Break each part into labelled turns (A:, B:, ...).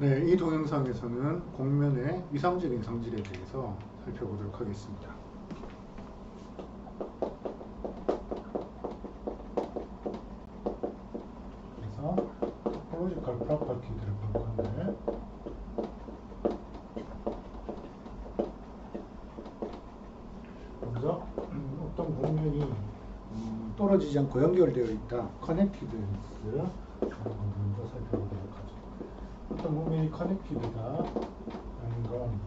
A: 네, 이 동영상에서는 곡면의 위상적인 성질에 대해서 살펴보도록 하겠습니다. 그래서 토폴로지컬 프로퍼티들을 볼 건데, 먼저 어떤 곡면이 떨어지지 않고 연결되어 있다, 커넥티드니스를 먼저 살펴보도록 하죠. 어떤 곡면이 커넥티드다 라는 건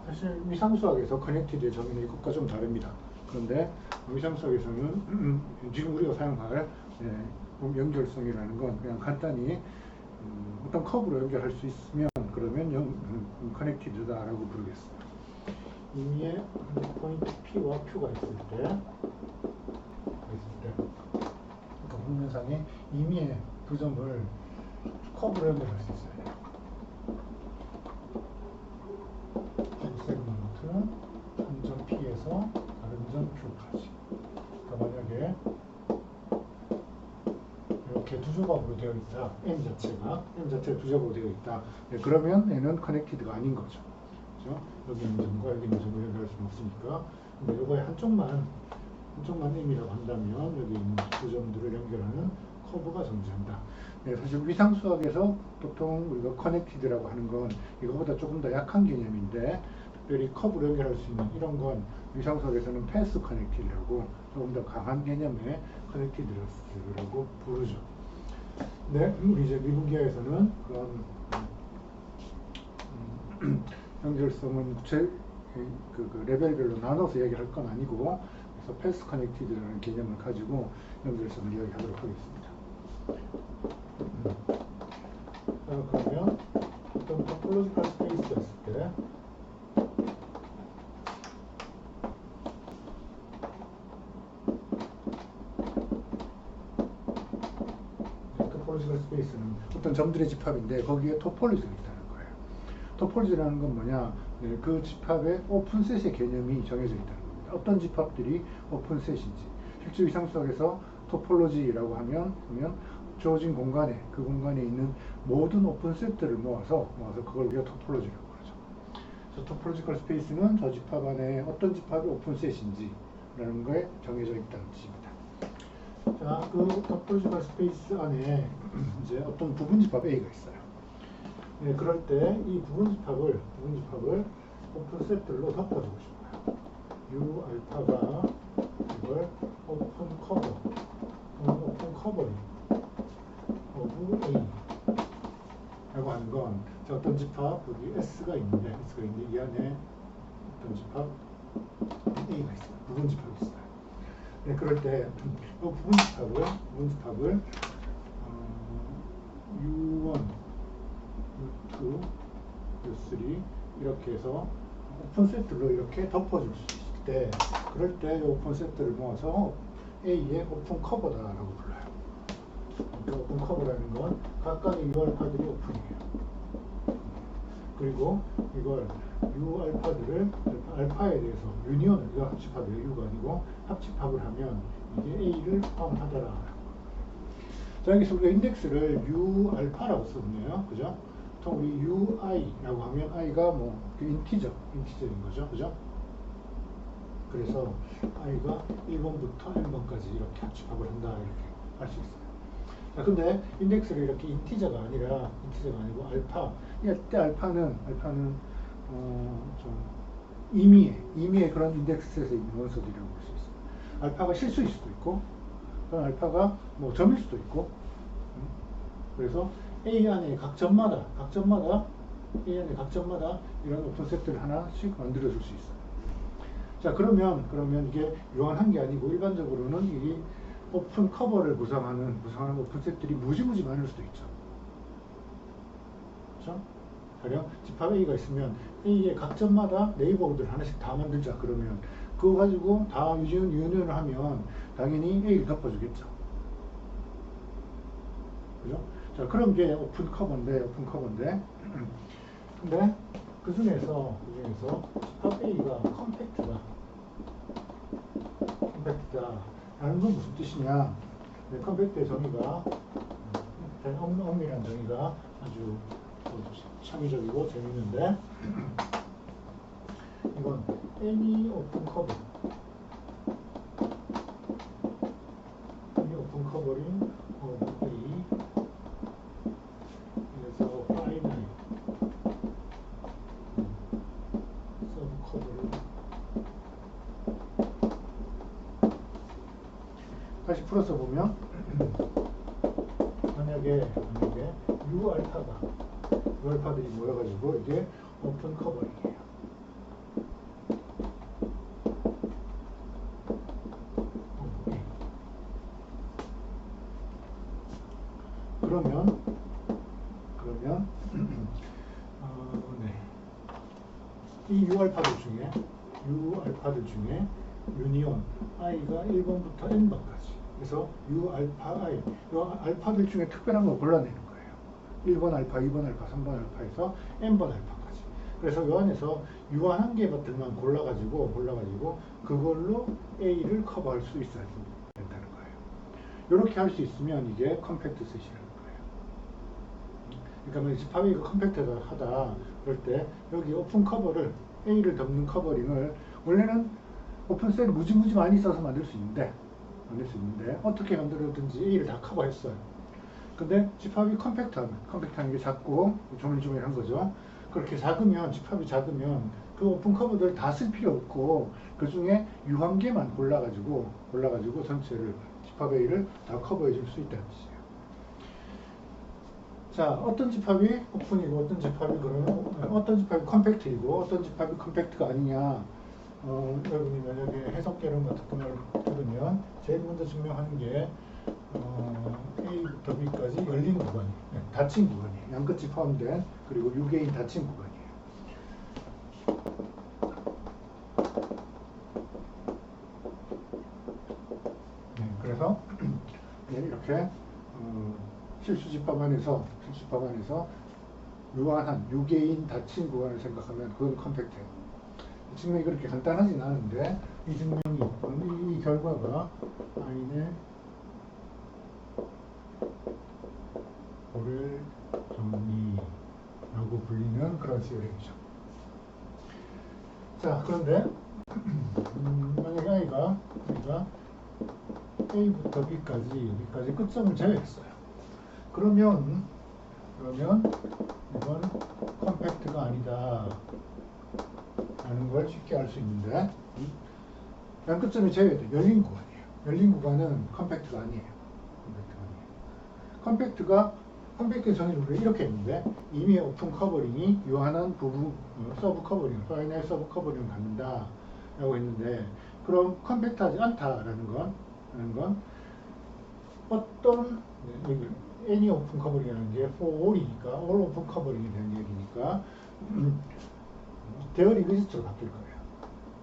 A: 사실 위상수학에서 커넥티드의 정의는 이것과 좀 다릅니다. 그런데 위상수학에서는 지금 우리가 사용할 연결성이라는 건 그냥 간단히 어떤 커브로 연결할 수 있으면 그러면 커넥티드다라고 부르겠습니다. 임의의 포인트 P와 Q가 있을 때 그러니까 곡면상에 임의의 두 점을 커브로 연결할 수 있어요. 한 세그먼트, 한 점 P에서 다른 점 Q까지. 그러니까 만약에 이렇게 두 조각으로 되어 있다. M 자체가 두 조각으로 되어 있다. 네, 그러면 얘는 커넥티드가 아닌 거죠. 그렇죠? 여기 있는 점과 여기 있는 점을 연결할 수는 없으니까. 근데 이거의 한쪽만 M이라고 한다면 여기 있는 두 점들을 연결하는 커브가 존재한다. 네, 사실 위상수학에서 보통 우리가 커넥티드라고 하는 건 이거보다 조금 더 약한 개념인데, 특별히 커브로 연결할 수 있는 이런 건 위상수학에서는 패스 커넥티드라고 조금 더 강한 개념의 커넥티드라고 부르죠. 네, 우리 이제 미분기하에서는 그런 연결성은 그 레벨별로 나눠서 얘기할 건 아니고, 그래서 패스 커넥티드라는 개념을 가지고 연결성을 이야기하도록 하겠습니다. 그러면 어떤 토폴로지컬 스페이스가 있을 때 토폴로지컬 스페이스는 어떤 점들의 집합인데 거기에 토폴로지가 있다는 거예요. 토폴로지라는 건 뭐냐? 네, 그 집합의 오픈셋의 개념이 정해져 있다는 겁니다. 어떤 집합들이 오픈셋인지. 실제 위상수학에서 토폴로지라고 하면 주어진 공간에, 그 공간에 있는 모든 오픈셋들을 모아서 그걸 우리가 토폴로지라고 하죠. 그래서 토폴로지컬 스페이스는 저 집합 안에 어떤 집합이 오픈셋인지라는 거에 정해져 있다는 뜻입니다. 자, 그 토폴로지컬 스페이스 안에 이제 어떤 부분 집합 A가 있어요. 네, 그럴 때 이 부분 집합을 오픈셋들로 덮어주고 싶어요. U 알파가 이걸 오픈 커버링 of A 라고 하는 건 어떤 집합, 여기 S가 있는데 이 안에 어떤 집합 A가 있어요. 부분 집합이 있어요. 네, 그럴 때 이 부분 집합을 U1, U2, U3 이렇게 해서 오픈 세트로 이렇게 덮어줄 수 있을 때, 그럴 때 이 오픈 세트를 모아서 A의 오픈 커버다라고 불러요. 오픈 커버라는 건 각각의 U 알파들이 오픈이에요. 그리고 이걸 U 알파들을 알파에 대해서 유니온을, 이거 합집합이에요. U가 아니고 합집합을 하면 이게 A를 포함하더라. 자, 여기서 우리가 인덱스를 U 알파라고 썼네요. 그죠? 보통 우리 UI라고 하면 I가 인티저인 거죠. 그죠? 그래서 I가 1번부터 N번까지 이렇게 합집합을 한다. 이렇게 할 수 있어요. 자, 근데 인덱스를 이렇게 인티저가 아니고 알파. 이때 알파는 좀 임의의 그런 인덱스에서 있는 원소들이라고 볼 수 있어요. 알파가 실수일 수도 있고, 그런 알파가 점일 수도 있고. 그래서 A 안에 각 점마다 이런 오픈셋들을 하나씩 만들어줄 수 있어요. 자, 그러면 이게 요한한 게 아니고 일반적으로는 이 오픈 커버를 구성하는 오픈셋들이 무지무지 많을 수도 있죠. 그렇죠? 가령 집합 A가 있으면 A의 각 점마다 네이버후드를 하나씩 다 만들자. 그러면 그거 가지고 다 유니온을 하면 당연히 A를 덮어주겠죠. 그죠? 자, 그런 게 오픈 커버인데 근데 그 중에서 집합 A가 컴팩트다 라는 건 무슨 뜻이냐? 컴팩트의 정의가 엄밀한 정의가 아주 창의적이고 재밌는데 이건 any open cover covering of A 그래서 finite subcover를 다시 풀어서 보면 만약에 U알파들이 모여가지고 이게 오픈 커버링이에요. 그러면 이 U알파들 중에 유니온 i가 1번부터 n번까지 그래서 U알파 i 이 알파들 중에 특별한 걸 골라내는 거예요. 1번 알파, 2번 알파, 3번 알파에서 n번 알파까지. 그래서 이 안에서 유한 한 개들만 골라가지고 그걸로 A를 커버할 수 있어야 된다는 거예요. 이렇게 할 수 있으면 이게 컴팩트 셋이라는 거예요. 그러니까 집합이 컴팩트하다 그럴 때 여기 오픈 커버를 A를 덮는 커버링을 원래는 오픈 셀을 무지무지 많이 써서 만들 수 있는데 어떻게 만들었든지 A를 다 커버했어요. 근데 집합이 컴팩트하는 게 작고 조밀조밀한 거죠. 그렇게 집합이 작으면 그 오픈 커버들 다 쓸 필요 없고 그 중에 유한 개만 골라가지고 전체를 집합 A를 다 커버해 줄 수 있다는 뜻이에요. 자, 어떤 집합이 오픈이고 어떤 집합이 컴팩트이고 어떤 집합이 컴팩트가 아니냐. 여러분이 만약에 해석개론 같은 걸 들으면 제일 먼저 증명하는 게 A부터 B까지 열린 구간이, 닫힌 구간이에요. 양끝이 포함된 그리고 6개인 닫힌 구간이에요. 그래서 이렇게 실수집합 안에서 유한한 6개인 닫힌 구간을 생각하면 그건 컴팩트예요. 증명이 그렇게 간단하진 않은데 이 결과가 아인의 고를 정리라고 불리는 그런 시어링이죠. 자, 그런데 만약에 I가 A부터 B까지 끝점을 제외했어요. 그러면 이건 컴팩트가 아니다 라는 걸 쉽게 알 수 있는데 양끝점이 제외돼. 열린 구간이에요. 열린 구간은 컴팩트가 아니에요. 컴팩트 정의를 이렇게 했는데 이미 오픈 커버링이 유한한 부분 서브 커버링, 파이널 서브 커버링을 갖는다 라고 했는데 그럼 컴팩트하지 않다라는 건 어떤 any 오픈 커버링이라는 게 for all이니까 all 오픈 커버링이 되는 얘기니까 대열 이그지스트로 바뀔 거예요.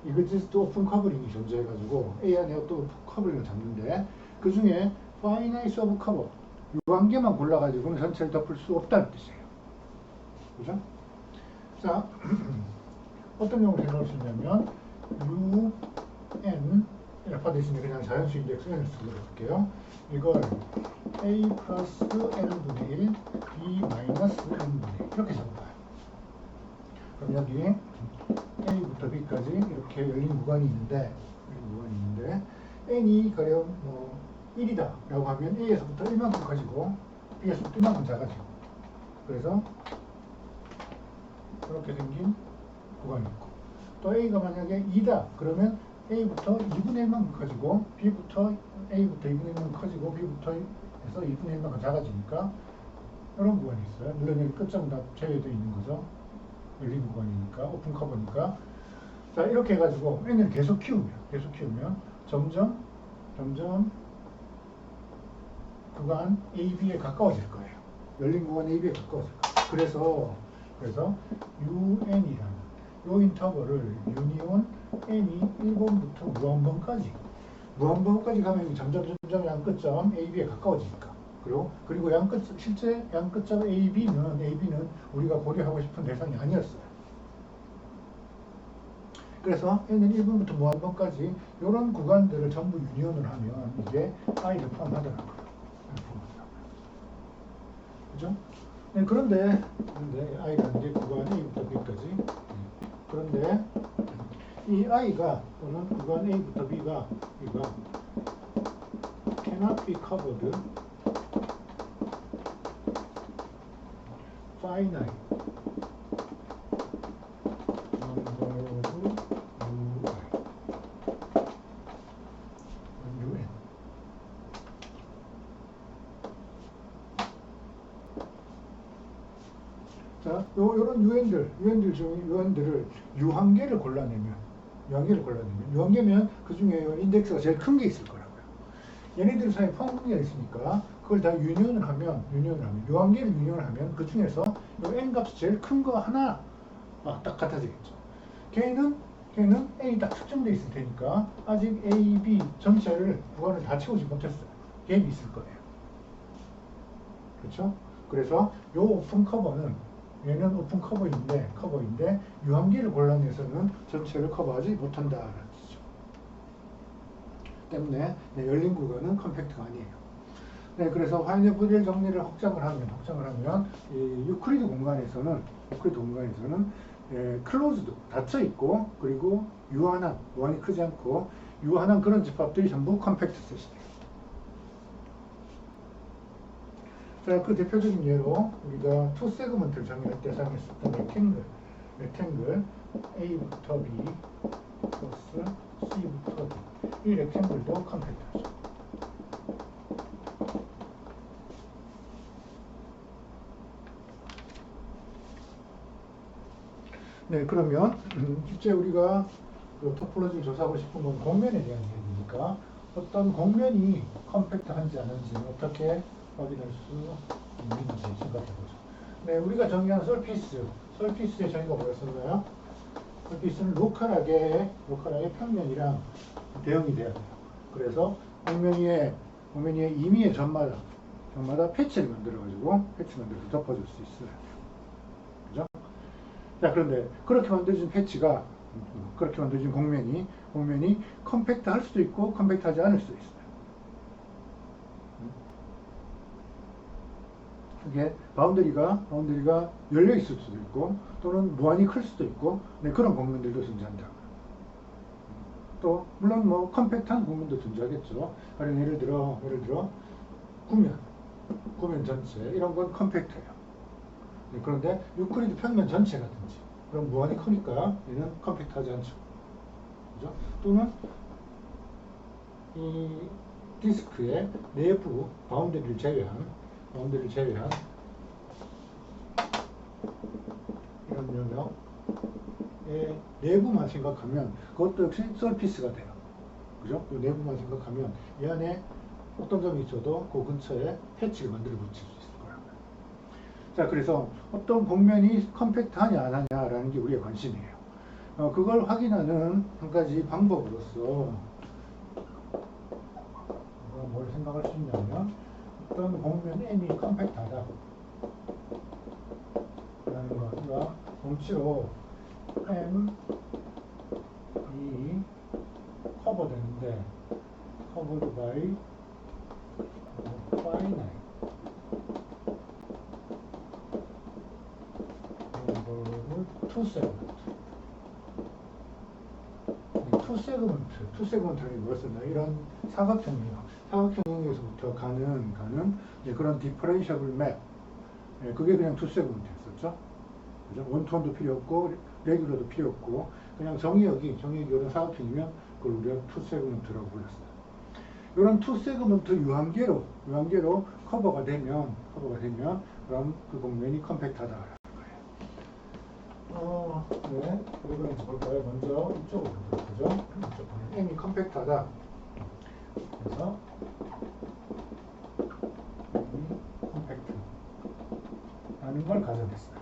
A: 이그지스트 오픈 커버링이 존재해가지고 A 안에 어떤 오픈 커버링을 잡는데 그 중에 파이나이트 서브 커버 유한 개만 골라가지고는 전체를 덮을 수 없다는 뜻이에요. 그죠? 자, 어떤 경우를 생각할 수 있냐면 UN 알파 대신에 그냥 자연수 인덱스 n을 쓰도록 할게요. 이걸 A 플러스 n분의 1, B 마이너스 n분의 1 이렇게 잡아요. 그럼 여기 A부터 B까지 이렇게 열린 구간이 있는데 n이 가령 1이다 라고 하면 A에서부터 1만큼 커지고 B에서부터 1만큼 작아지고 그래서 이렇게 생긴 구간이 있고 또 A가 만약에 2다 그러면 A부터 2분의 1만큼 커지고 A부터 2분의 1만큼 커지고 B부터 해서 2분의 1만큼 작아지니까 이런 구간이 있어요. 물론 여기 끝점은 다 제외되어 있는 거죠. 열린 구간이니까 오픈 커버니까 자 이렇게 해가지고 n을 계속 키우면 점점 구간 AB에 가까워질 거예요. 열린 구간 AB에 가까워질 거예요. 그래서 UN이라는 요 인터벌을 유니온 n이 1번부터 무한번까지 가면 점점 양끝점 AB에 가까워지니까 그리고 실제 양끝점 AB는 우리가 고려하고 싶은 대상이 아니었어요. 그래서 n은 1번부터 무한번까지 이런 구간들을 전부 유니온을 하면 이게 I를 포함하더라고요. 그죠? 네, 그런데 i라는 게 구간 A부터 B까지. 그런데 이 i가 또는 구간 A부터 B가 이가 cannot be covered finite number of ui un. 자, 요런 유형들을 유한계를 골라내면, 유한계면 그 중에 인덱스가 제일 큰 게 있을 거라고요. 얘네들 사이에 포함관계가 있으니까 그걸 다 유니온을 하면, 유한계를 유니온을 하면 그 중에서 요 n 값이 제일 큰 거 하나 딱 같아지겠죠. 걔는 A 딱 측정돼 있을 테니까 아직 A, B 전체를 구간을 다 채우지 못했어요. 갭이 있을 거예요. 그렇죠? 그래서 요 오픈 커버는 얘는 오픈 커버인데 유한계를 골라내서는 전체를 커버하지 못한다라는 뜻이죠. 때문에 열린 구간은 컴팩트가 아니에요. 네, 그래서 하이네버릴 정리를 확장을 하면 이 유클리드 공간에서는 클로즈드 닫혀 있고 그리고 무한히 크지 않고 유한한 그런 집합들이 전부 컴팩트 셋이 돼요. 자, 그 대표적인 예로 우리가 투 세그먼트를 정의할 때 사용했었던 렉탱글 A부터 B 플러스 C부터 D 이 렉탱글도 컴팩트하죠. 네, 그러면 실제 우리가 그 토폴로지를 조사하고 싶은 건 공면에 대한 얘기니까 어떤 공면이 컴팩트한지 아닌지는 어떻게 확인할 수 있는지 생각해 보죠. 네, 우리가 정의한 설피스의 정의가 뭐였었나요? 설피스는 로컬하게 평면이랑 대응이 돼야 돼요. 그래서 공면 위에 임의의 점마다 패치를 만들어서 덮어줄 수 있어요. 그죠? 자, 그런데 그렇게 만들어진 공면이 컴팩트 할 수도 있고 컴팩트하지 않을 수도 있어요. 그게 바운더리가 열려 있을 수도 있고 또는 무한히 클 수도 있고 그런 공면들도 존재한다. 또 물론 뭐 컴팩트한 공면도 존재하겠죠. 예를 들어 구면 전체 이런 건 컴팩트예요. 그런데 유클리드 평면 전체라든지 그럼 무한히 크니까 얘는 컴팩트하지 않죠. 그죠? 또는 이 디스크의 내부 바운더리를 제외한 이런 영역의 내부만 생각하면 그것도 역시 서피스가 돼요. 그죠? 이 내부만 생각하면 이 안에 어떤 점이 있어도 그 근처에 패치를 만들어 붙일 수 있을 거라고요. 자, 그래서 어떤 공면이 컴팩트하냐 안 하냐라는 게 우리의 관심이에요. 그걸 확인하는 한 가지 방법으로서 뭘 생각할 수 있냐면 어떤 공면 M이 컴팩트하다 라는 것과 동치로 M이 커버되는데 covered by finite two segment를 뭐였었나요? 이런 사각형에서부터 가는 그런 differentiable map, 그게 그냥 two segment였었죠. 그죠? 원톤도 필요 없고 레귤러도 필요 없고 그냥 정의역이 이런 사각형이면 그걸 우리가 two segment라고 불렀어요. 이런 투 세그먼트 유한계로 커버가 되면 그럼 그 공면이 컴팩트하다. 네, 그리고 이제 볼까요? 먼저 이쪽으로 보도록 하죠. 이쪽 보면 M이 컴팩트하다. 그래서 M이 컴팩트라는 걸 가정했어요.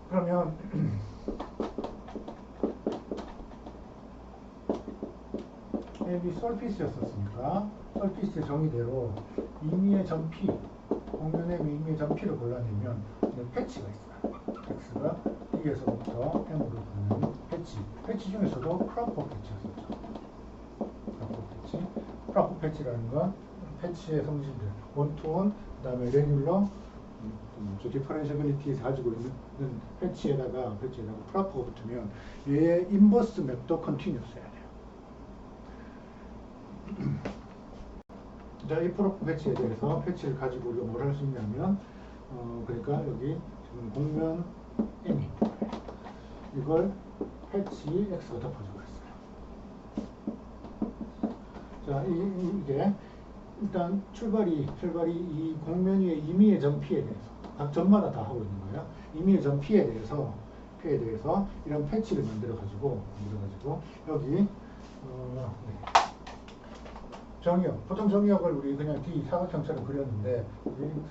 A: 그러면 M이 서피스였었으니까 서피스의 정의대로 임의의 점 P, 공면 M의 임의의 점 P를 골라내면 패치가 있어요. X가 D에서부터 M으로 가는 패치 중에서도 프로퍼 패치였었죠. 프로퍼 패치라는 건 패치의 성질들, 원투원, 그 다음에 레귤러, 디퍼런셔빌리티 가지고 있는 패치에다가 프라퍼가 붙으면 얘의 인버스 맵도 컨티뉴스해야 돼요. 자, 이 프로퍼 패치에 대해서 패치를 가지고 우리가 뭘 할 수 있냐면 그러니까 여기 지금 공면 M이 이걸 패치 X가 덮어주고 있어요. 자, 이게 일단 출발이 이 공면 위의 임의의 점 P에 대해서 각 점마다 다 하고 있는 거예요. 임의의 점 P에 대해서 이런 패치를 만들어 가지고 여기 정의역, 보통 정의역을 우리 그냥 D 사각형처럼 그렸는데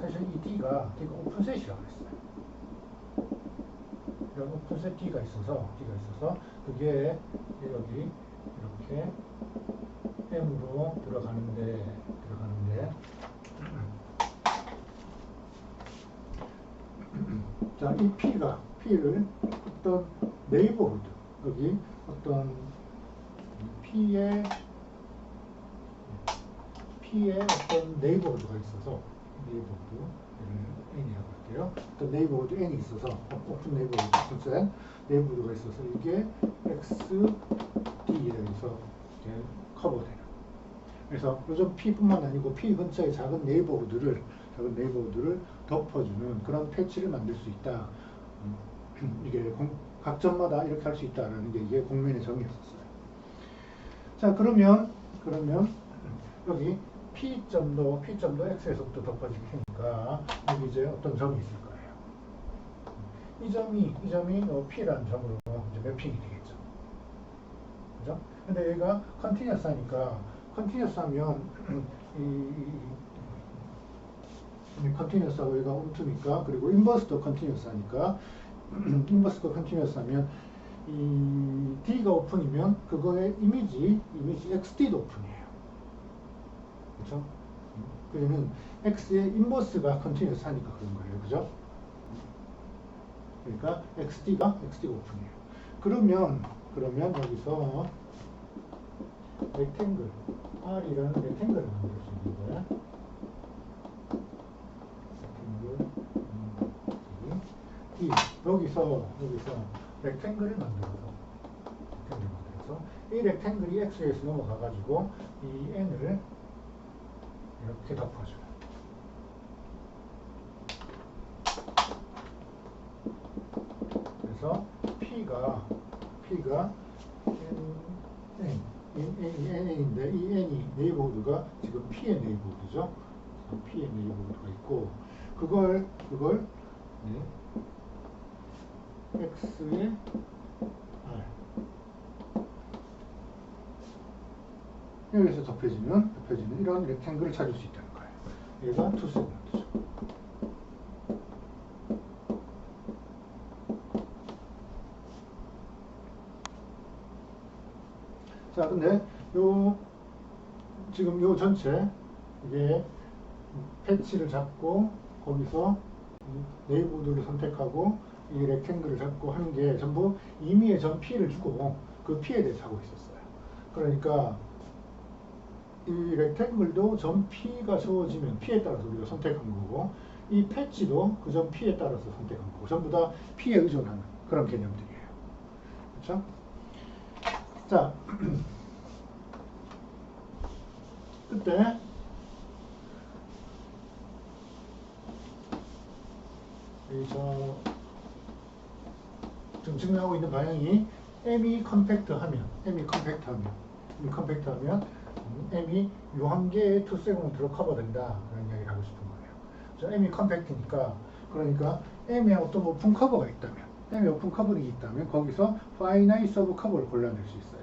A: 사실 이 D가 오픈셋이라고 했어요. 이런 오픈셋 D가 있어서 그게 여기 이렇게 M으로 들어가는데 자, 이 P를 어떤 네이버후드, 여기 어떤 P의 어떤 네이버후드가 있어서 N이라고 할게요. 어떤 네이버후드 N이 있어서 오픈 네이버후드, 오픈셋 네이버후드가 있어서 이게 XD에 의해서 커버되는. 그래서 요즘 P뿐만 아니고 P 근처의 작은 네이버후드를 덮어주는 그런 패치를 만들 수 있다. 이게 각 점마다 이렇게 할 수 있다라는 게 이게 공면의 정의였었어요. 자, 그러면 여기 P점도 X에서부터 덮어질 테니까 여기 이제 어떤 점이 있을 거예요. 이 점이 P라는 점으로 이제 매핑이 되겠죠. 그죠? 근데 얘가 컨티뉴어스 하니까 컨티뉴어스하면 컨티뉴어스하고 얘가 홈투니까 그리고 인버스도 컨티뉴어스 하니까 인버스가 컨티뉴어스 하면 이 D가 오픈이면 그거의 이미지 XD도 오픈이에요. 그렇죠? 그러면 X의 인버스가 컨티뉴어스 하니까 그런 거예요. 그죠? 그러니까 XD가 오픈이에요. 그러면 여기서 렉탱글 R이라는 렉탱글을 만들 수 있는 거야. 여기서 렉탱글을 만들어서 이 렉탱글이 X에서 넘어가 가지고 이 N을 이렇게 덮어줘요. 그래서 P가 N인데 이 N이 네이버후드가 지금 P의 네이버후드죠. P의 네이버후드가 있고 그걸 X의 R 여기서 덮여지는 이런 렉탱글을 찾을 수 있다는 거예요. 얘가 2세그먼트죠. 자, 근데 지금 요 전체 이게 패치를 잡고 거기서 네이버후드를 선택하고 이 렉탱글을 잡고 하는 게 전부 임의의 점 P를 주고 그 P에 대해서 하고 있었어요. 그러니까 이 렉탱글도 점 P가 주어지면 P에 따라서 우리가 선택한 거고 이 패치도 그 점 P에 따라서 선택한 거고 전부 다 P에 의존하는 그런 개념들이에요. 그렇죠? 자, 그때 지금 증명하고 있는 방향이 M이 컴팩트하면 M이 요 한 개의 2세그먼트로 커버된다 그런 이야기를 하고 싶은 거예요. 저 M이 컴팩트니까 그러니까 M에 어떤 오픈 커버가 있다면 M에 오픈 커버링이 있다면 거기서 파이나이트 서브 커버를 골라낼 수 있어야 돼요.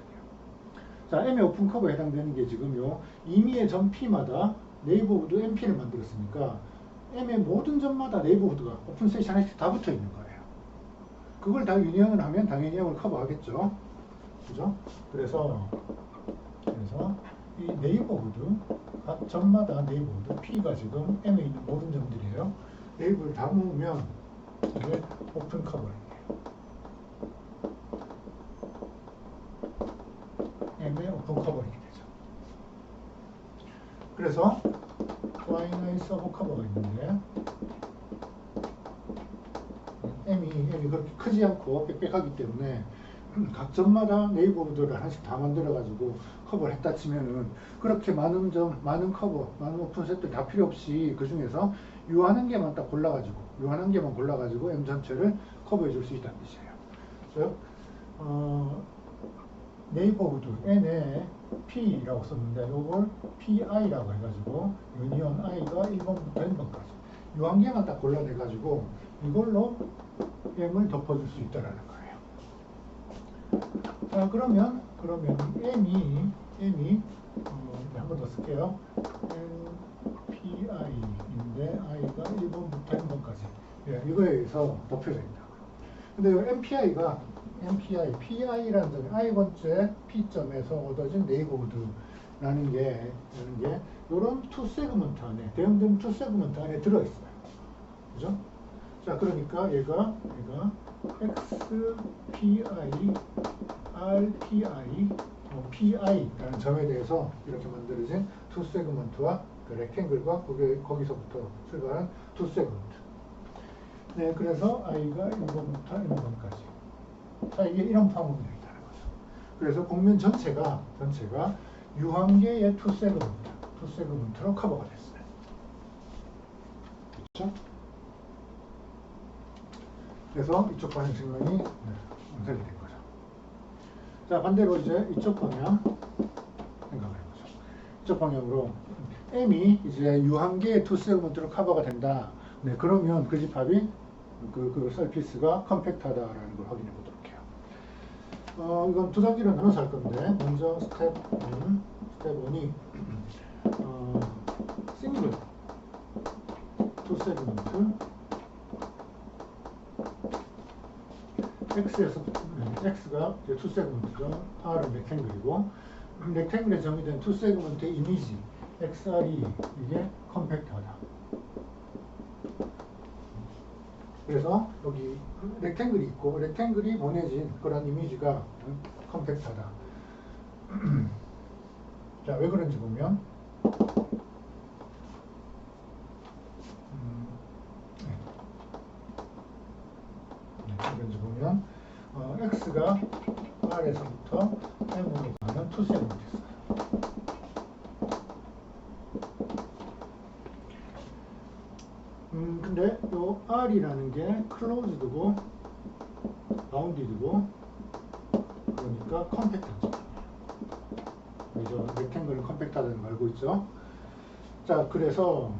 A: 자, M의 오픈 커버에 해당되는 게 지금 요 임의의 점 P마다 네이버후드 MP를 만들었으니까 M의 모든 점마다 네이버후드가 오픈셋이 하나씩 다 붙어 있는 거예요. 그걸 다 유니언을 하면 당연히 M을 커버하겠죠. 그죠? 그래서 이 네이버후드 각 점마다 네이버후드 P가 지금 M에 있는 모든 점들이에요. 네이버를 다 모으면 이게 오픈 커버예요. M의 오픈 커버링이 되죠. 그래서 파이나이트 서브 커버가 있는데 크지 않고 빽빽하기 때문에 각 점마다 네이버후드를 하나씩 다 만들어가지고 커버를 했다 치면은 그렇게 많은 점, 많은 커버, 많은 오픈셋들 다 필요 없이 그 중에서 유한 개만 딱 골라가지고 유한 개만 골라가지고 M 전체를 커버해 줄 수 있다는 뜻이에요. 즉 네이버후드 N에 P라고 썼는데 이걸 PI라고 해가지고 유니온 I가 1번부터 N번까지 유한 개만 딱 골라내가지고 이걸로 M을 덮어줄 수 있다라는 거예요. 자, 그러면 M이 한 번 더 쓸게요. NPI인데 I가 1번부터 N번까지 이거에 의해서 덮여져 있다. 근데 이 PI라는 점이 I번째 P점에서 얻어진 네이버후드라는 게 이런 투 세그먼트 안에 대응되는 투 세그먼트 안에 들어있어요. 그죠? 자, 그러니까 얘가 XPI, RPI, PI라는 점에 대해서 이렇게 만들어진 투 세그먼트와 그 렉탱글과 거기서부터 출발한 투 세그먼트. 네, 그래서 I가 1번부터 N번까지. 자, 이게 이런 파문이 있다는 거죠. 그래서 곡면 전체가 유한계의 투 세그먼트로 커버가 됐어요. 그렇죠? 그래서 이쪽 방향 증명이 완성이 된 거죠. 자, 반대로 이제 이쪽 방향 생각을 해보죠. 이쪽 방향으로 M이 이제 유한계의 투 세그먼트로 커버가 된다. 네, 그러면 그 집합이 그 서피스가 컴팩트하다라는 걸 확인해 보도록 해요. 이건 두 단계로 나눠서 할 건데 먼저 스텝 1이 싱글 투 세그먼트 X가 투 세그먼트죠. R은 렉탱글이고 렉탱글에 정의된 투 세그먼트의 이미지 XR이 이게 컴팩트하다. 그래서 여기 렉탱글이 있고 렉탱글이 보내진 그런 이미지가 컴팩트하다. 자, 왜 그런지 보면 X가 R에서부터 M으로 가는 투 세그먼트 있어요. 근데 요 R이라는 게 클로즈드고 바운디드고 그러니까 컴팩트하죠. 그죠? 렉탱글은 컴팩트하다는 거 알고 있죠? 자, 그래서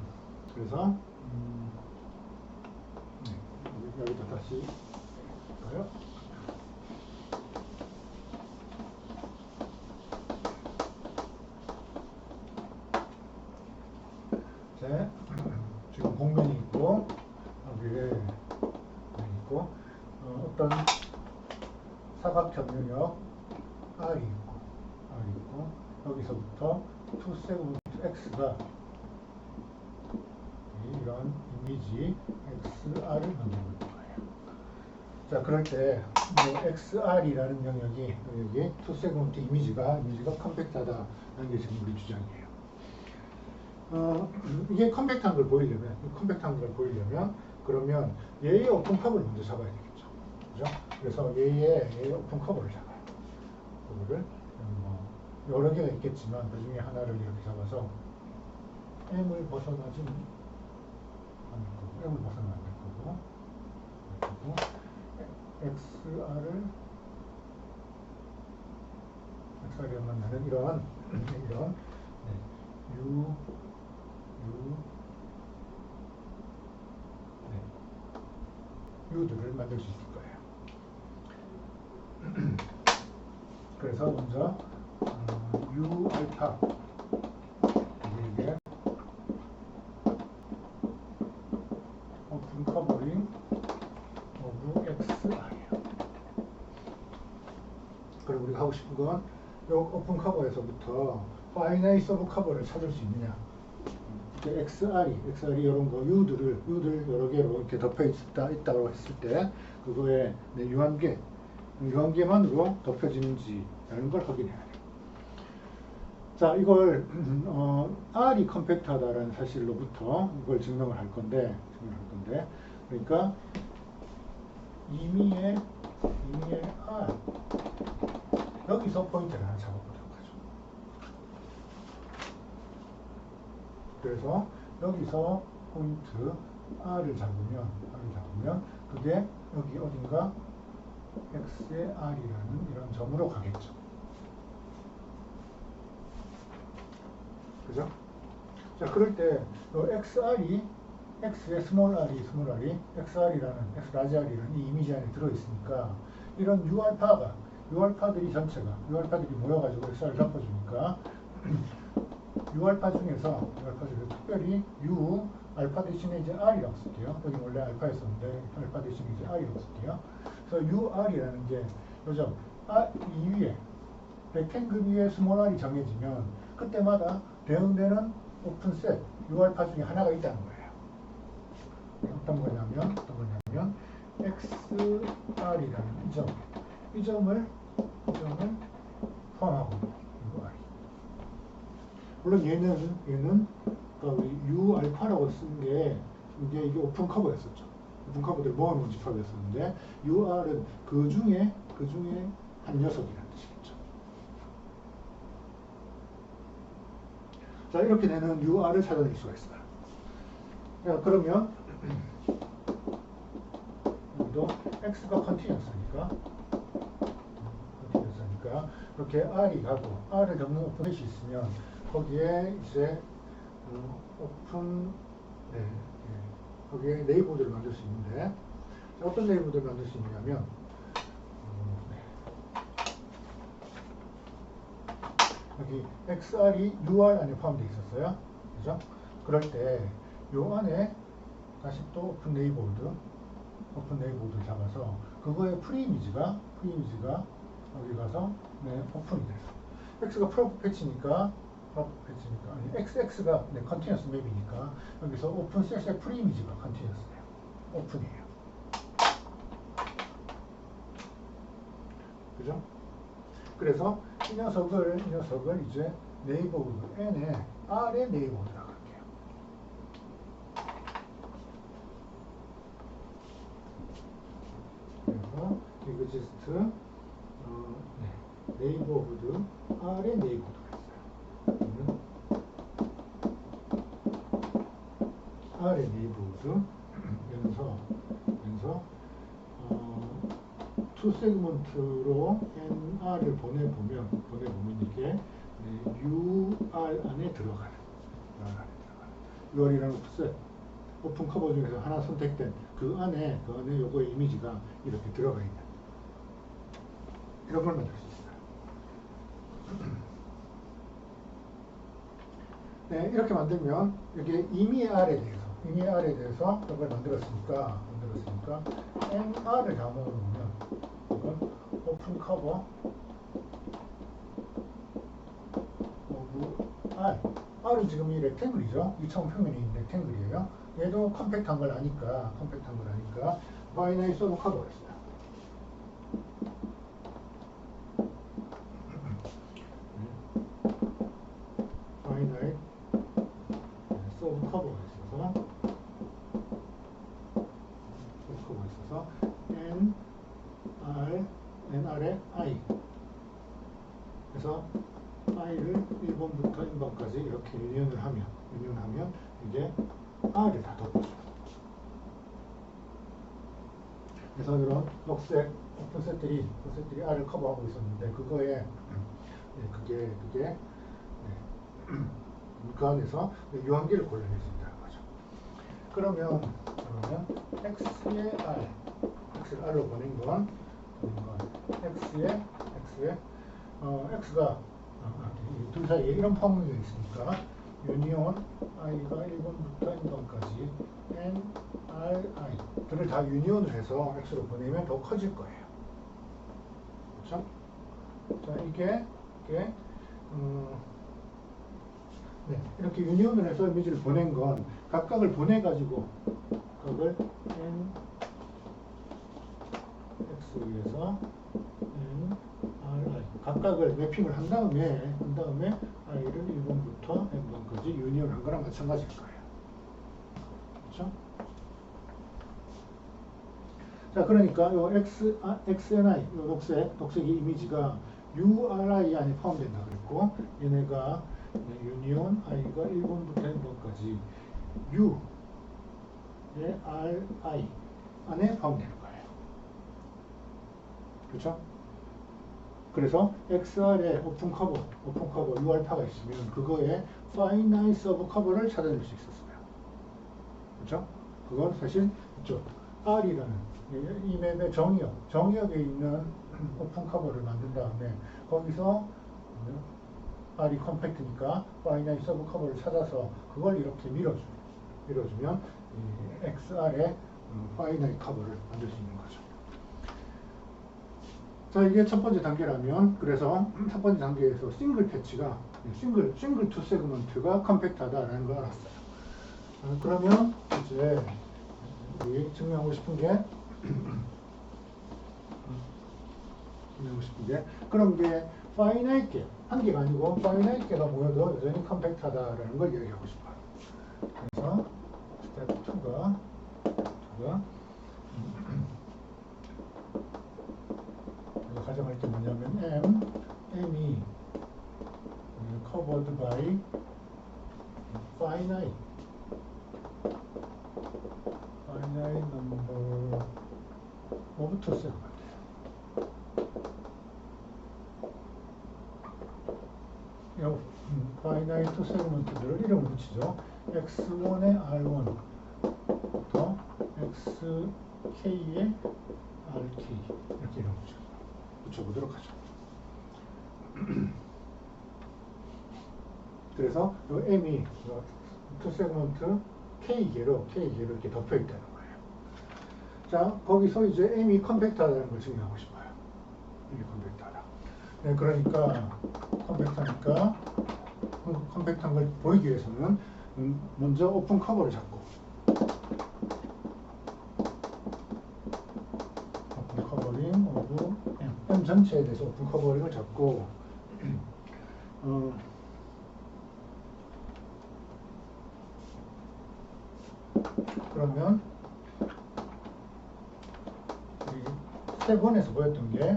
A: 여기다 다시 볼까요? 지금 곡면이 있고 여기에 있고 어떤 사각형 영역 R이 있고 여기서부터 투 세그먼트 X가 이런 이미지 XR을 만들고 있는 거예요. 자, 그럴 때 XR이라는 영역이 여기 투 세그먼트 이미지가 컴팩트하다는 게 지금 우리 주장이에요. 이게 컴팩트한 걸 보이려면 그러면 얘의 오픈 커버를 먼저 잡아야 되겠죠. 그죠? 그래서 얘의 오픈 커버를 잡아요. 그거를 여러 개가 있겠지만 그 중에 하나를 이렇게 잡아서 M을 벗어나지 않을 거고 그리고 XR을 만나는 이런 U들을 만들 수 있을 거예요. 그래서 먼저 U 알파 이게 오픈 커버링 오브 XR이에요. 그리고 우리가 하고 싶은 건 이 오픈 커버에서부터 파이나이트 오브 커버를 찾을 수 있느냐. XR이 이런 거 U들 여러 개로 이렇게 덮여 있다고 했을 때 그거에 유한계만으로 덮여지는지라는 걸 확인해야 돼요. 자, 이걸 R이 컴팩트하다라는 사실로부터 이걸 증명을 할 건데 그러니까 임의의 R 여기서 포인트를 하나 잡아보도록 하죠. 그래서 여기서 포인트 R을 잡으면 그게 여기 어딘가 X의 R이라는 이런 점으로 가겠죠. 그죠? 자, 그럴 때 XR이 X의 스몰 r이 XR이라는 X 라지 R이라는 이 이미지 안에 들어있으니까 이런 U알파들이 전체가 U알파들이 모여가지고 XR을 잡아주니까 U알파 중에서 특별히 U 알파 대신에 이제 R이라고 쓸게요. 여기 원래 알파였었는데 알파 대신에 이제 R이라고 쓸게요. 그래서 UR이라는 게 요즘 이 위에 렉탱글 위에 스몰 r이 정해지면 그때마다 대응되는 오픈셋 U알파 중에 하나가 있다는 거예요. 어떤 거냐면 XR이라는 이 점을 포함하고 있는 R이. 물론 얘는 U알파라고 쓴 게 이게 오픈 커버였었죠. 오픈 커버들 모아놓은 집합이었었는데 UR은 그 중에 한 녀석이라는 뜻이겠죠. 자, 이렇게 되는 UR을 찾아낼 수가 있어요. 자, 그러면 여기도 X가 컨티뉴어스니까 이렇게 R이 가고 R을 적는 오픈셋이 있으면 거기에 이제 거기에 네이버들을 만들 수 있는데 어떤 네이버들을 만들 수 있냐면 여기 XR이 UR 안에 포함되어 있었어요. 그죠? 그럴 때 요 안에 다시 또 오픈 네이버드 잡아서 그거의 프리이미지가 여기 가서 오픈이 돼요. X가 프로퍼 패치니까 아니 XX가 컨티뉴어스 맵이니까 여기서 오픈 셋의 프리이미지가 컨티뉴어스예요. 오픈이에요. 그죠? 그래서 이 녀석을 이제 네이버드 N에 R의 네이버드라고 할게요. 그래서 exist 네이버후드 R의 네이버드가 있어요. R의 네이버후드 연서 투 세그먼트로 NR을 보내보면 이게 UR 안에 들어가는 UR이라는 오프셋 오픈 커버 중에서 하나 선택된 그 안에 요거의 이미지가 이렇게 들어가 있는 이런 걸 만들 수 있어요. 네, 이렇게 만들면 여기 임의의 R에 대해서 이걸 만들었으니까 NR을 다 모으면 이건 오픈 커버 오브 R. R은 지금 이 렉탱글이죠. 이 처음 표면에 있는 렉탱글이에요. 얘도 컴팩트한 걸 아니까 바이너리 서브 커버가 있어요. 바이너리 서브 커버가 있어서 NR의 I 그래서 I를 1번부터 n번까지 이렇게 유니온을 하면 이게 R을 다 덮어줘요. 그래서 이런 오픈셋들이 R을 커버하고 있었는데 그게 그 안에서 유한기를 골라낼 수 있다는 거죠. 그러면 X의 X를 R로 보낸 건 X의 X가 둘 사이에 이런 펌이 있으니까 유니온 I가 1번부터 n번까지 NRI들을 다 유니온을 해서 X로 보내면 더 커질 거예요. 그렇죠? 자, 이게 이렇게 유니온을 해서 이미지를 보낸 건 각각을 보내가지고 각을 X에서 NRI 각각을 매핑을 한 다음에 I를 1번부터 n번까지 유니온한 거랑 마찬가지일 거예요. 그렇죠? 자, 그러니까 요 XNI, 요 녹색의 이미지가 URI 안에 포함된다 그랬고, 얘네가 유니온 i가 1번부터 n번까지 U의 RI 안에 포함되는 거예요. 그렇죠? 그래서 XR에 오픈 커버 U알파가 있으면 그거에 finite sub 커버를 찾아낼 수 있었어요. 그렇죠? 그건 사실 이쪽 R이라는 이 맵의 정의역에 있는 오픈 커버를 만든 다음에 거기서 R이 컴팩트니까 finite sub 커버를 찾아서 그걸 이렇게 밀어주면 이 XR의 finite 커버를 만들 수 있는 거죠. 자, 이게 첫 번째 단계라면, 그래서 첫 번째 단계에서 싱글 패치가, 싱글 투 세그먼트가 컴팩트하다라는 걸 알았어요. 그러면 이제 우리 증명하고 싶은 게, 그럼 이게 파이나이트 개, 한 개가 아니고 파이나이트 개가 모여도 여전히 컴팩트하다라는 걸 얘기하고 싶어요. 그래서 스텝 2가 가정할 게 뭐냐면 M이 covered by finite number of two segment. finite two segment들을 이름을 붙이죠. x1의 r1부터 xk의 rk 이렇게 이름 붙여보도록 하죠. 그래서 이 m이 투 세그먼트 k개로 이렇게 덮여 있다는 거예요. 자, 거기서 이제 m이 컴팩트하다는 걸 증명하고 싶어요. 이게 컴팩트하다. 네, 그러니까 컴팩트한 걸 보이기 위해서는 먼저 오픈 커버를 잡고 오픈 커버링 오브 M 전체에 대해서 오픈 커버링을 잡고 그러면 스텝 1에서 보였던 게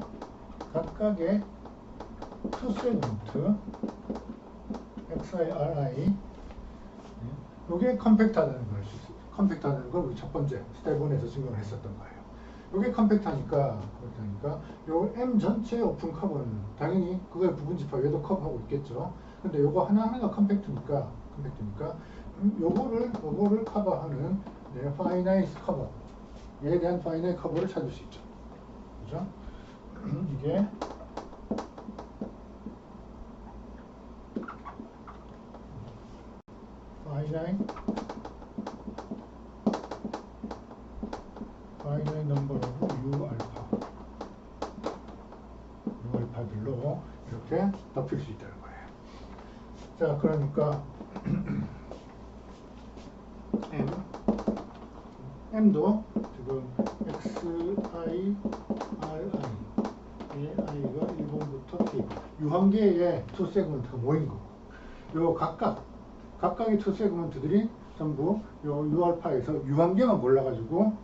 A: 각각의 투 세그먼트 XIRI 이게 컴팩트하다는 걸 수 있어요. 컴팩트하다는 걸 우리 첫 번째 스텝 1에서 증명을 했었던 거예요. 이게 컴팩트하니까 요 M 전체의 오픈 커버는 당연히 그거의 부분 집합 얘도 커버하고 있겠죠. 근데 요거 하나하나가 컴팩트니까 요거를 커버하는 파이나이트 커버에 대한 파이나이트 커버를 찾을 수 있죠. 그죠? 이게 finite number of u알파들로 이렇게 덮일 수 있다는 거예요. 자, 그러니까 M도 지금 XI, RI i가 1번부터 K 유한계의 투 세그먼트가 모인 거고 요 각각의 투 세그먼트들이 전부 요 U알파에서 유한계만 골라가지고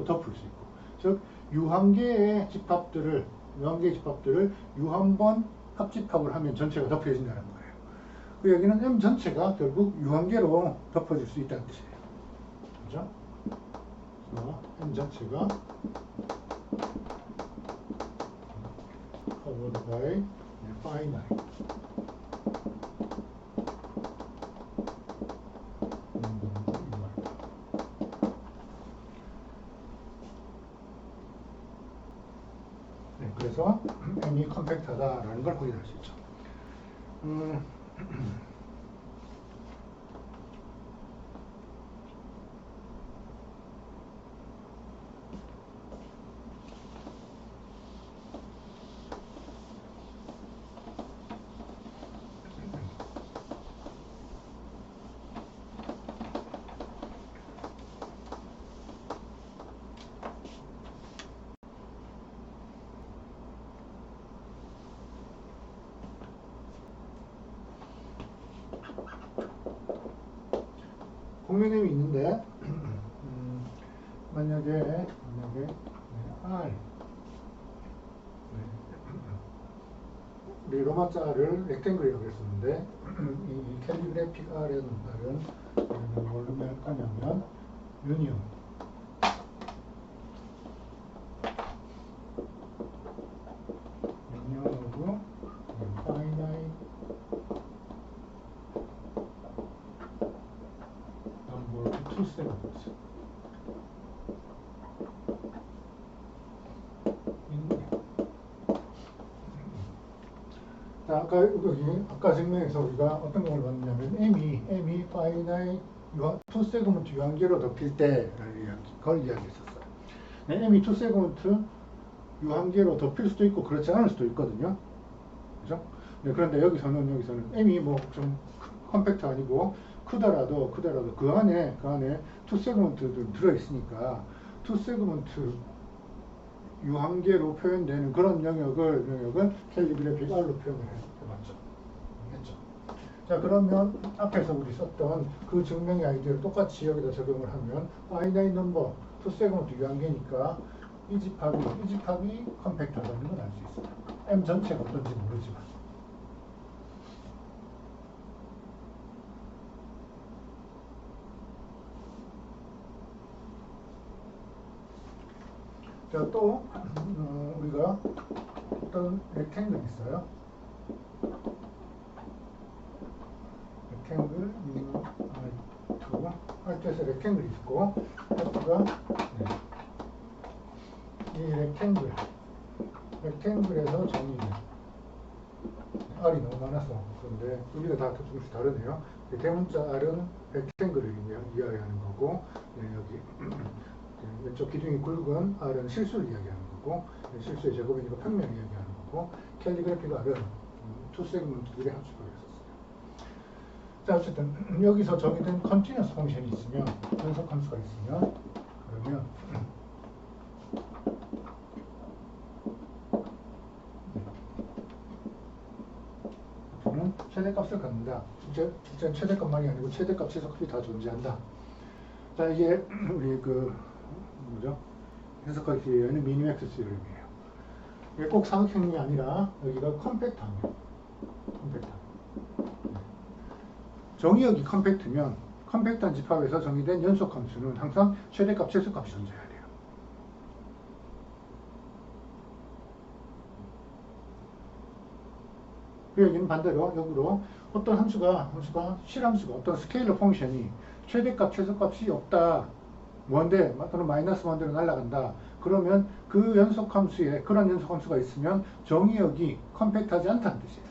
A: 덮을 수 있고 즉 유한계의 집합들을 유한번 합집합을 하면 전체가 덮여진다는 거예요. 그 여기는 M 전체가 결국 유한계로 덮어질 수 있다는 뜻이에요. 그죠? M 전체가 covered by finite 그래서 M이 컴팩트하다라는 걸 확인할 수 있죠. 공면엠이 있는데 만약에 네, R 우리 로마자 R을 렉탱글이라고 했었는데 이 캘리그래픽 R은 뭘로 할 거냐면 유니온 오브 finite number of two segments 자, 아까 증명에서 우리가 어떤 걸 봤냐면 M이 finite two segment 유한계로 덮일 때 그걸 이야기했었어요. 네, M이 two segment 유한계로 덮일 수도 있고 그렇지 않을 수도 있거든요. 그죠? 네, 그런데 여기서는 M이 뭐 좀 컴팩트 아니고 크더라도 그 안에 투 세그먼트들 들어있으니까 투 세그먼트 유한계로 표현되는 그런 영역을 캘리그래픽 R로 표현을 해봤죠. 했죠. 자, 그러면 앞에서 우리 썼던 그 증명의 아이디어를 똑같이 여기다 적용을 하면 finite number 투 세그먼트 유한계니까 이 집합이 컴팩트하다는 걸 알 수 있어요. M 전체가 어떤지 모르지만. 자, 또 우리가 어떤 렉탱글 있어요. 렉탱글 R2에서 렉탱글이 있고 F가 이 렉탱글에서 정의는 R이 너무 많아서 그런데 의미가 다 조금씩 다르네요. 대문자 R은 렉탱글을 이야기하는 거고 여기 왼쪽 기둥이 굵은 R은 실수를 이야기하는 거고 실수의 제곱이니까 평면을 이야기하는 거고 캘리그래픽 R은 투 세그먼트들의 합집합을 썼어요. 자, 어쨌든 여기서 정의된 컨티뉴어스 펑션이 있으면 연속 함수가 있으면 그러면 F는 최대값을 갖는다. 진짜 최대값만이 아니고 최대값, 최소값이 다 존재한다. 자, 이게 우리 뭐죠? 해석하기 위해서는 미니맥스 시스템이에요. 이게 꼭 사각형이 아니라 여기가 컴팩트하면 정의역이 컴팩트면 컴팩트한 집합에서 정의된 연속 함수는 항상 최대값, 최소값이 존재해야 돼요. 그 얘기는 반대로 역으로 어떤 함수가 실함수가 어떤 스케일러 펑션이 최대값, 최소값이 없다. 뭔데 또는 마이너스 원대로 날아간다. 그러면 그 연속함수에 그런 연속함수가 있으면 정의역이 컴팩트하지 않다는 뜻이에요.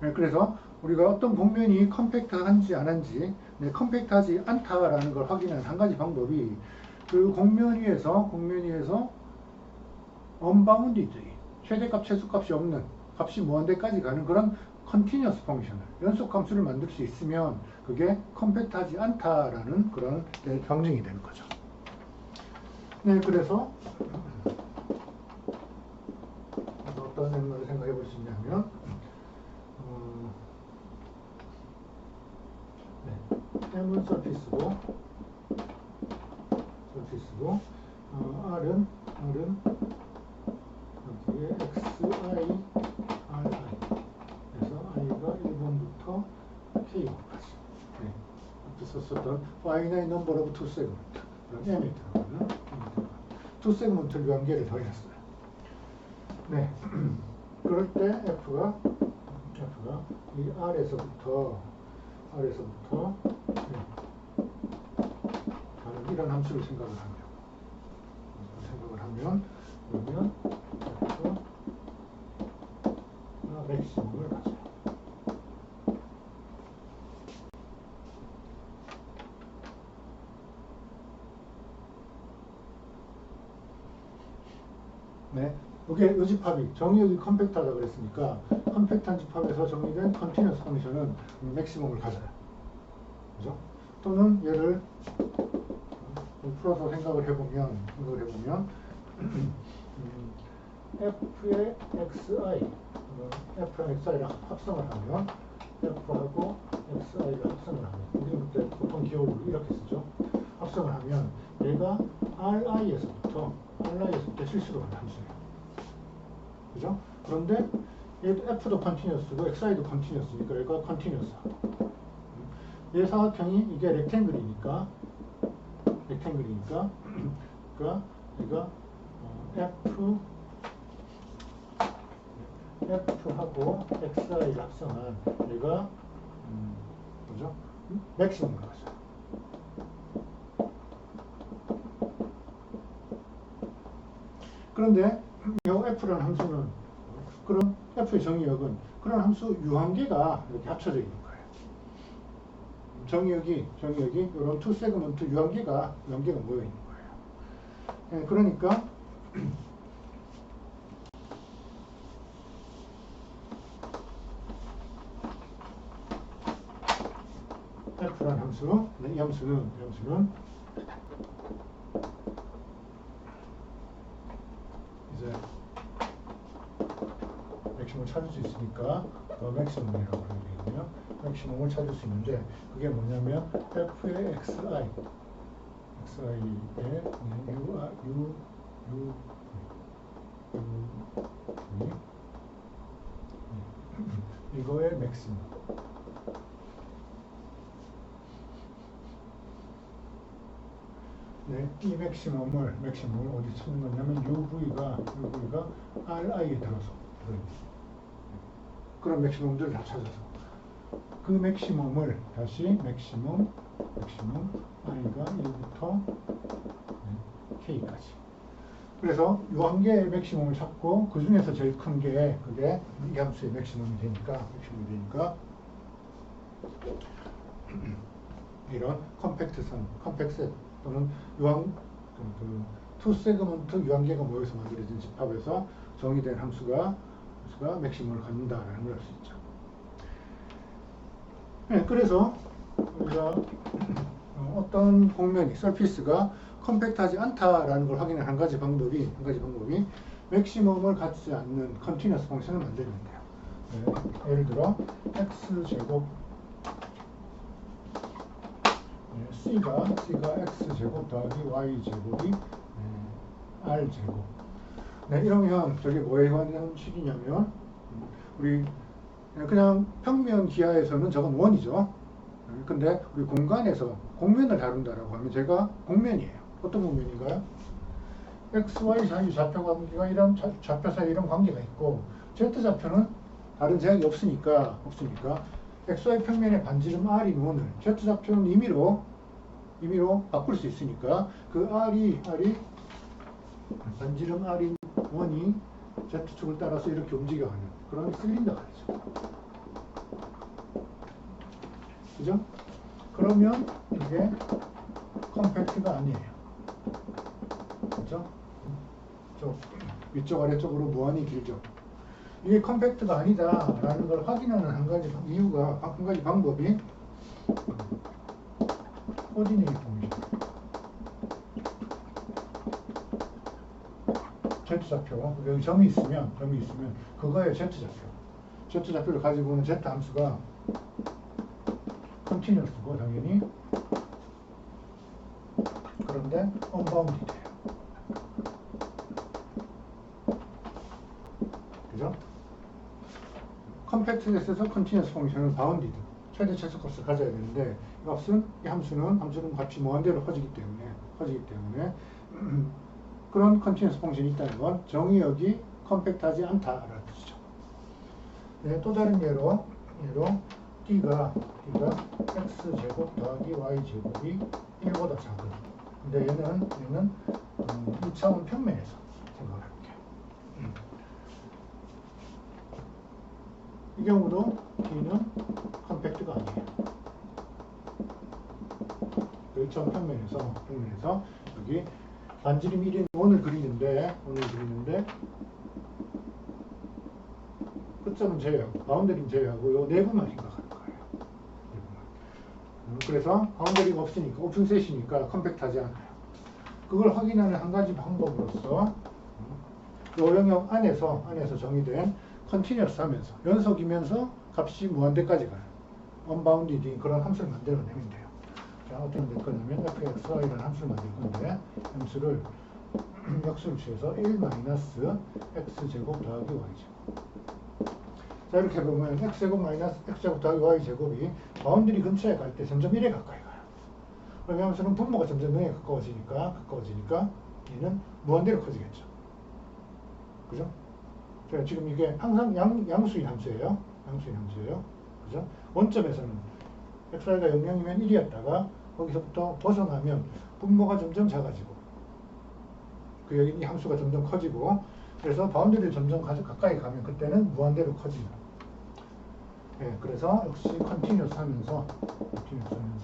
A: 네, 그래서 우리가 어떤 공면이 컴팩트한지 안 한지 컴팩트하지 않다라는 걸 확인하는 한 가지 방법이 그 공면 위에서 언바운디드인 최대값, 최소값이 없는 값이 무한대까지 가는 그런 컨티뉴어스 펑션을 연속함수를 만들 수 있으면 그게 컴팩트하지 않다라는 그런 방증이 되는 거죠. 네, 그래서 어떤 생각을 생각해 볼 수 있냐면 M은 서피스고 R은 여기에 XI, RI 그래서 I가 1번부터 K 번까지 앞서 썼던 finite number of two segment M에 들어가는 two segment 관계를 더했어요. 네, 그럴 때 F가 이 R에서부터 가는 이런 함수를 생각을 하면 그러면 F가 맥시멈을 가져요. 네, 이게 이 집합이 정의역이 컴팩트하다 그랬으니까 컴팩트한 집합에서 정의된 컨티뉴어스 펑션은 맥시멈을 가져요. 그죠? 또는 얘를 풀어서 생각을 해보면 F의 XI, F랑 XI를 합성을 하면 F하고 XI를 합성을 하면 우리는 그때 보통 기호를 이렇게 쓰죠. 합성을 하면 얘가 Ri에서부터 실수로 가는 함수예요. 그죠? 그런데 얘도 F도 컨티뉴어스고 XI도 컨티뉴어스니까 얘가 컨티뉴어스. 얘 사각형이 이게 렉탱글이니까 그러니까 얘가 F하고 XI를 합성한 얘가 뭐죠? 맥시멈을 가져요. 그런데 이 F라는 함수는 그럼 F의 정의역은 그런 함수 유한계가 이렇게 합쳐져 있는 거예요. 정의역이 이런 투 세그먼트 유한계가 모여 있는 거예요. 네, 그러니까 F라는 함수, 이 함수는 이제 맥시멈을 찾을 수 있으니까 더 맥시멈이라고 하게 되거든요. 맥시멈을 찾을 수 있는데 그게 뭐냐면 F의 XI의 이거의 맥시멈. 네, 이 맥시멈을 어디 찾는 거냐면 UV가 RI에 들어서 들어있습니다. 그런 맥시멈들 다 찾아서 그 맥시멈을 다시 맥시멈 i가 1부터 k까지. 그래서 이 한 개의 맥시멈을 찾고 그 중에서 제일 큰 게 그게 이 함수의 맥시멈이 되니까 이런 컴팩트 또는 투 세그먼트 유한계가 모여서 만들어진 집합에서 정의된 함수가 맥시멈을 갖는다라는 걸 알 수 있죠. 네, 그래서 우리가 어떤 공면이 서피스가 컴팩트하지 않다라는 걸 확인하는 한 가지 방법이 맥시멈을 갖지 않는 컨티뉴어스 펑션을 만들면 돼요. 네, 예를 들어 x제곱 C가 X제곱 더하기 Y제곱이 R제곱. 네, 이러면 저게 뭐에 관한 식이냐면 우리 그냥 평면 기하에서는 저건 원이죠. 근데 우리 공간에서 공면을 다룬다라고 하면 제가 공면이에요. 어떤 공면인가요? X, Y 사이 좌표 관계가 이런 좌표 사이 이런 관계가 있고 Z 좌표는 다른 제약이 없으니까 X, Y 평면의 반지름 R인 원을 Z 좌표는 임의로 바꿀 수 있으니까 그 R이 반지름 R인 원이 Z축을 따라서 이렇게 움직여가는 그런 실린더가 되죠. 그죠? 그러면 이게 컴팩트가 아니에요. 그죠? 위쪽 아래쪽으로 무한히 길죠. 이게 컴팩트가 아니다라는 걸 확인하는 한 가지 방법이 코디네이트 펑션. Z좌표, 여기 점이 있으면 그거의 Z좌표를 가지고 오는 Z 함수가 컨티뉴어스고 당연히 그런데 언바운디드예요. 그죠? 컴팩트에서 컨티뉴어스 펑션은 바운디드 최대 최소값을 가져야 되는데 이 함수는 값이 무한대로 커지기 때문에 그런 컨티뉴어스 펑션이 있다는 건 정의역이 컴팩트하지 않다라는 뜻이죠. 네, 또 다른 예로 D가 X제곱 더하기 Y제곱이 1보다 작은. 근데 얘는 2차원 평면에서 생각을 해볼게요. 이 경우도 D는 컴팩트가 아니에요. 1차원 평면에서 여기 반지름 1인 원을 그리는데 끝점은 제외하고 바운더리는 제외하고 요 내부만 생각하는 거예요. 그래서 바운더리가 없으니까 오픈셋이니까 컴팩트하지 않아요. 그걸 확인하는 한 가지 방법으로서 요 영역 안에서 정의된 컨티뉴어스 하면서 연속이면서 값이 무한대까지 가요. 언바운디드인 그런 함수를 만들어내면 돼요. 자, 어떻게 될 거냐면 fxy라는 함수를 만들 건데 함수를 역수를 취해서 1 마이너스 x제곱 더하기 y제곱. 자, 이렇게 보면 x제곱 마이너스 x제곱 더하기 y제곱이 바운드리 근처에 갈 때 점점 1에 가까이 가요. 그러면 함수는 분모가 점점 0에 가까워지니까 얘는 무한대로 커지겠죠. 그죠? 자, 지금 이게 항상 양수인 함수예요. 양수인 함수예요. 그죠? 원점에서는 xy가 0이면 1이었다가 거기서부터 벗어나면 분모가 점점 작아지고 그 여기 이 함수가 점점 커지고 그래서 바운드리를 점점 가까이 가면 그때는 무한대로 커지는. 예, 그래서 역시 컨티뉴스 하면서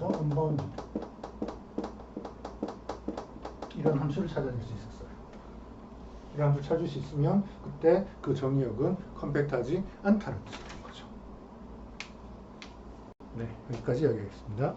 A: 언바운드 이런 함수를 찾아낼 수 있었어요. 이런 함수를 찾을 수 있으면 그때 그 정의역은 컴팩트하지 않다는 뜻이 되는 거죠. 네, 여기까지 이야기하겠습니다.